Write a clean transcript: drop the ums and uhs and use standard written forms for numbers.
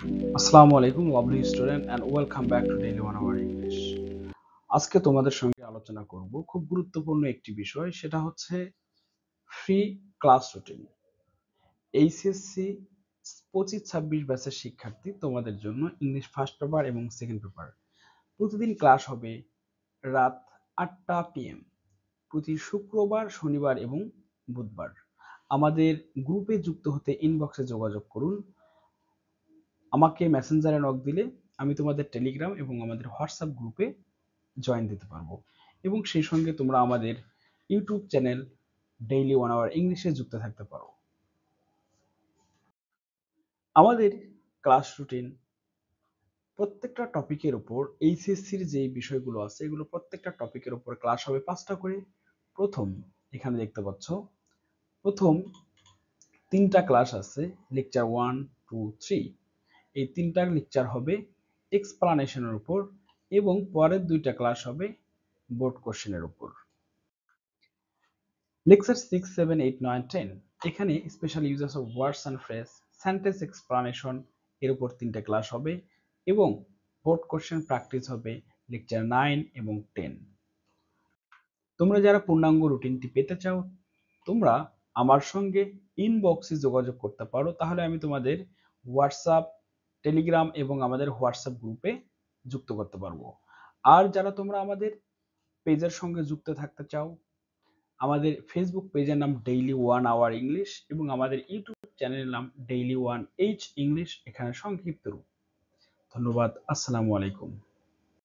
আসসালামু আলাইকুম lovely student and welcome back to daily 1 our English. আজকে তোমাদের সঙ্গে আলোচনা করব খুব গুরুত্বপূর্ণ একটি বিষয়, সেটা হচ্ছে ফ্রি ক্লাস রুটিন। এইচএসসি 25-26 ব্যাচের শিক্ষার্থী তোমাদের জন্য ইংলিশ ফার্স্ট পেপার এবং সেকেন্ড পেপার প্রতিদিন ক্লাস হবে রাত 8টা PM, প্রতি শুক্রবার, শনিবার এবং বুধবার। আমাদের গ্রুপে যুক্ত হতে ইনবক্সে যোগাযোগ করুন। আমাকে মেসেঞ্জারে নক দিলে আমি তোমাদের টেলিগ্রাম এবং আমাদের হোয়াটসঅ্যাপ গ্রুপে জয়েন দিতে পারবো, এবং সেই সঙ্গে তোমরা আমাদের ইউটিউব চ্যানেল ডেইলি 1 আওয়ার ইংলিশে যুক্ত থাকতে পারো। আমাদের ক্লাস রুটিন প্রত্যেকটা টপিকের উপর, এইচএসসির যে বিষয়গুলো আছে এগুলো প্রত্যেকটা টপিকের উপর ক্লাস হবে 5টা করে। প্রথম এখানে দেখতে পাচ্ছ, প্রথম 3টা ক্লাস আছে, লেকচার 1, 2, 3। এই 3টা লেকচার হবে এক্সপ্লানেশনের উপর, এবং পরের 2টা ক্লাস হবে বোর্ড কোশ্চেনের উপর। লেকচার 6, 7, 8, 9, 10 এখানে special uses of words and phrase, sentence explanation এর উপর 3টে ক্লাস হবে, এবং বোর্ড কোশ্চেন প্র্যাকটিস হবে লেকচার 9 এবং 10। তোমরা যারা পূর্ণাঙ্গ রুটিনটি পেতে চাও, তোমরা আমার সঙ্গে ইনবক্সে যোগাযোগ করতে পারো, তাহলে আমি তোমাদের হোয়াটসঅ্যাপ, টেলিগ্রাম এবং আমাদের হোয়াটসঅ্যাপ গ্রুপে যুক্ত করতে পারবো। আর যারা তোমরা আমাদের পেজের সঙ্গে যুক্ত থাকতে চাও, আমাদের ফেসবুক পেজের নাম ডেইলি 1 আওয়ার ইংলিশ এবং আমাদের ইউটিউব চ্যানেলের নাম ডেইলি 1H ইংলিশ, এখানে সংক্ষিপ্ত রূপ। ধন্যবাদ। আসসালামু আলাইকুম।